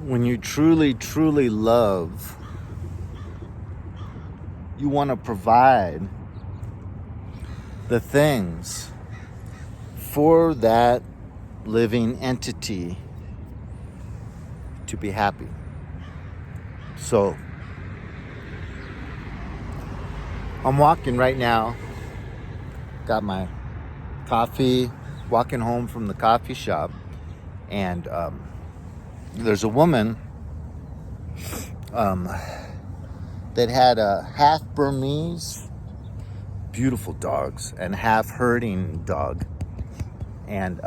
when you truly, truly love, you want to provide the things for that living entity to be happy. So, I'm walking right now, got my coffee, walking home from the coffee shop, and there's a woman that had a half Burmese, beautiful dogs, and half herding dog. And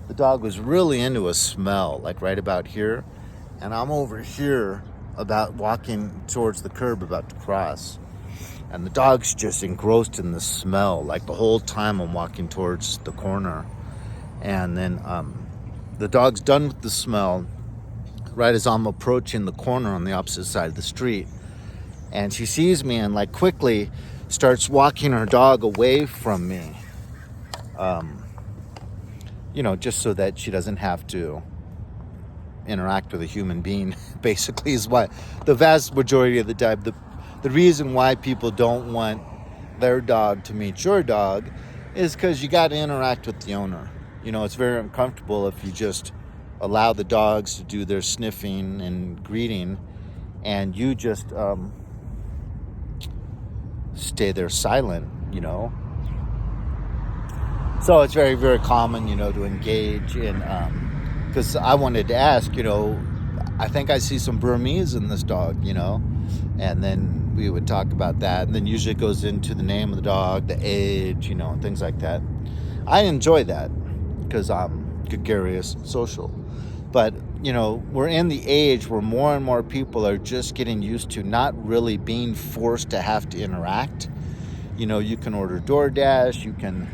the dog was really into a smell, like right about here. And I'm over here about walking towards the curb, about to cross. And the dog's just engrossed in the smell, like the whole time I'm walking towards the corner. And then the dog's done with the smell right as I'm approaching the corner on the opposite side of the street. And she sees me and like quickly starts walking her dog away from me. Just so that she doesn't have to interact with a human being, basically, is what the vast majority of the time, the reason why people don't want their dog to meet your dog is because you got to interact with the owner. It's very uncomfortable if you just allow the dogs to do their sniffing and greeting and you just stay there silent. So it's very, very common, to engage in, because I wanted to ask, I think I see some Burmese in this dog, and then we would talk about that. And then usually it goes into the name of the dog, the age, and things like that. I enjoy that because I'm gregarious and social. But, we're in the age where more and more people are just getting used to not really being forced to have to interact. You can order DoorDash, you can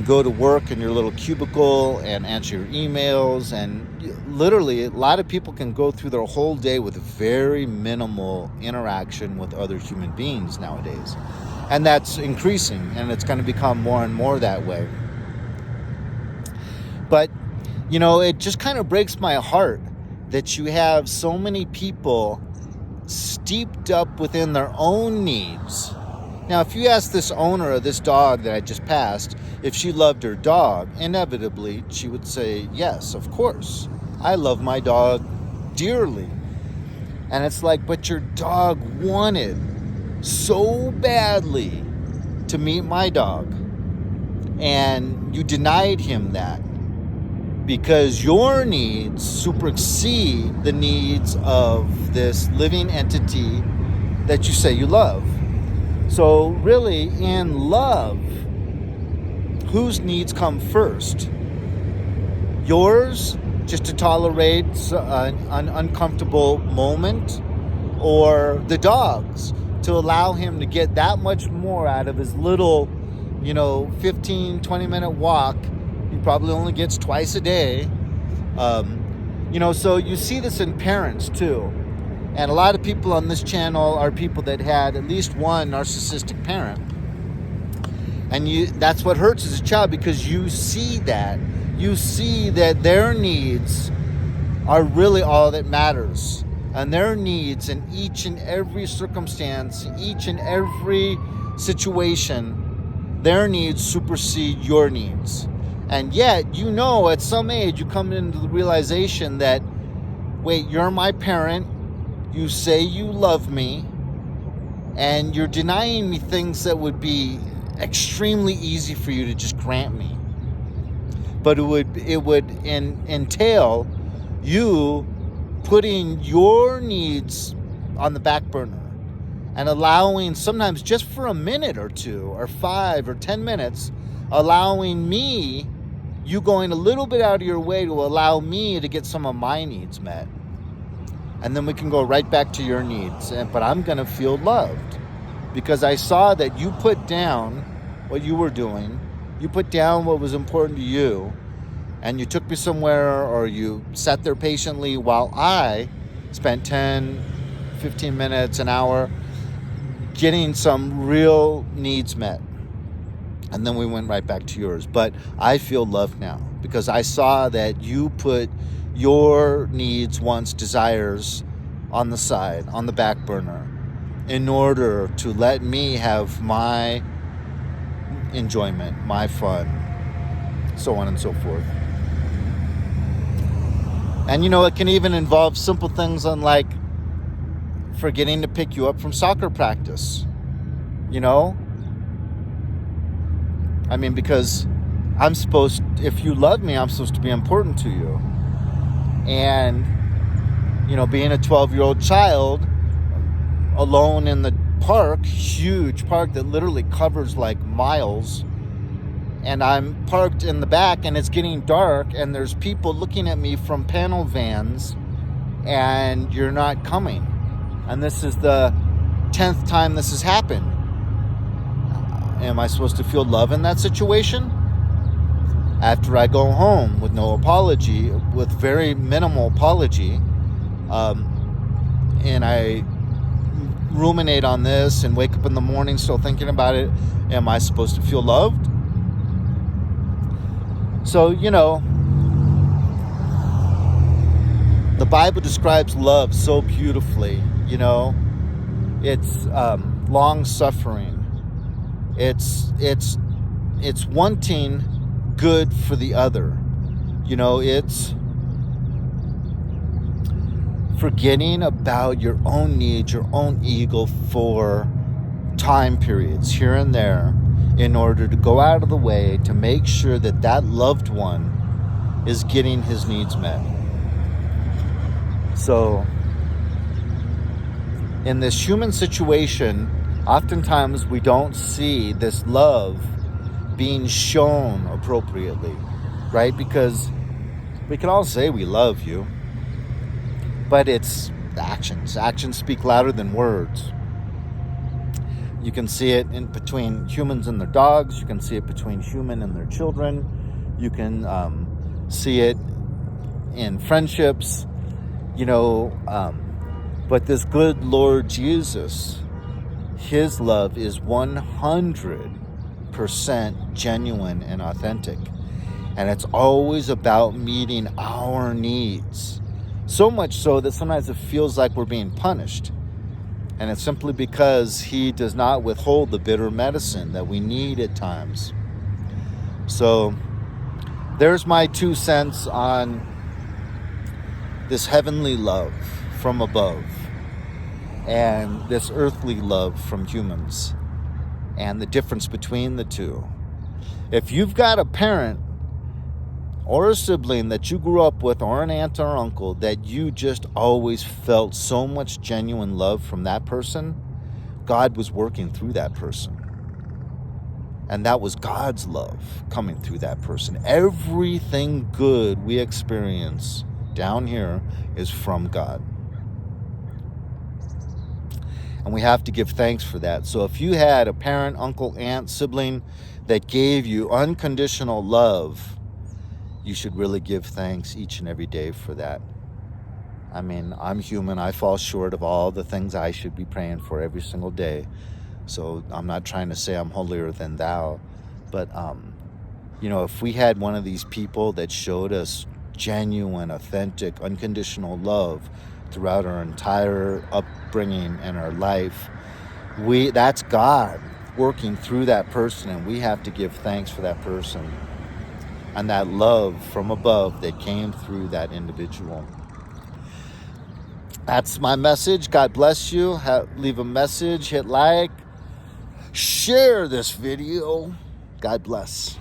go to work in your little cubicle and answer your emails, and literally a lot of people can go through their whole day with very minimal interaction with other human beings nowadays. And that's increasing, and it's going to become more and more that way. But, it just kind of breaks my heart that you have so many people steeped up within their own needs. Now, if you ask this owner of this dog that I just passed if she loved her dog, inevitably she would say, yes, of course. I love my dog dearly. And it's like, but your dog wanted so badly to meet my dog. And you denied him that because your needs supersede the needs of this living entity that you say you love. So really, in love, whose needs come first? Yours, just to tolerate an uncomfortable moment, or the dog's, to allow him to get that much more out of his little, 15, 20-minute walk he probably only gets twice a day. So you see this in parents too. And a lot of people on this channel are people that had at least one narcissistic parent. And that's what hurts as a child, because you see that. You see that their needs are really all that matters. And their needs in each and every circumstance, each and every situation, their needs supersede your needs. And yet, at some age, you come into the realization that, wait, you're my parent. You say you love me, and you're denying me things that would be extremely easy for you to just grant me. But it would entail you putting your needs on the back burner and allowing, sometimes just for a minute or two or 5 or 10 minutes, allowing me, you going a little bit out of your way to allow me to get some of my needs met. And then we can go right back to your needs. But I'm going to feel loved because I saw that you put down what you were doing. You put down what was important to you. And you took me somewhere, or you sat there patiently while I spent 10, 15 minutes, an hour getting some real needs met. And then we went right back to yours. But I feel loved now because I saw that you put your needs, wants, desires on the side, on the back burner, in order to let me have my enjoyment, my fun, so on and so forth. And it can even involve simple things like forgetting to pick you up from soccer practice. Because if you love me, I'm supposed to be important to you. And, being a 12-year-old child alone in the park, huge park that literally covers like miles, and I'm parked in the back and it's getting dark and there's people looking at me from panel vans and you're not coming. And this is the 10th time this has happened. Am I supposed to feel love in that situation? After I go home with no apology, with very minimal apology, and I ruminate on this and wake up in the morning still thinking about it, am I supposed to feel loved? So, the Bible describes love so beautifully. It's long-suffering. It's wanting good for the other. It's forgetting about your own needs, your own ego for time periods here and there in order to go out of the way to make sure that loved one is getting his needs met. So, in this human situation, oftentimes we don't see this love being shown appropriately, right? Because we can all say we love you, but it's actions. Actions speak louder than words. You can see it in between humans and their dogs. You can see it between human and their children. You can see it in friendships, but this good Lord Jesus, his love is 100% genuine and authentic. And it's always about meeting our needs. So much so that sometimes it feels like we're being punished. And it's simply because he does not withhold the bitter medicine that we need at times. So there's my 2 cents on this heavenly love from above and this earthly love from humans and the difference between the two. If you've got a parent or a sibling that you grew up with, or an aunt or uncle, that you just always felt so much genuine love from that person, God was working through that person. And that was God's love coming through that person. Everything good we experience down here is from God. And we have to give thanks for that. So if you had a parent, uncle, aunt, sibling that gave you unconditional love, you should really give thanks each and every day for that. I'm human. I fall short of all the things I should be praying for every single day. So I'm not trying to say I'm holier than thou. But, if we had one of these people that showed us genuine, authentic, unconditional love throughout our entire upbringing and our life, that's God working through that person, and we have to give thanks for that person and that love from above that came through that individual. That's my message. God bless you. Leave a message, hit like, share this video. God bless.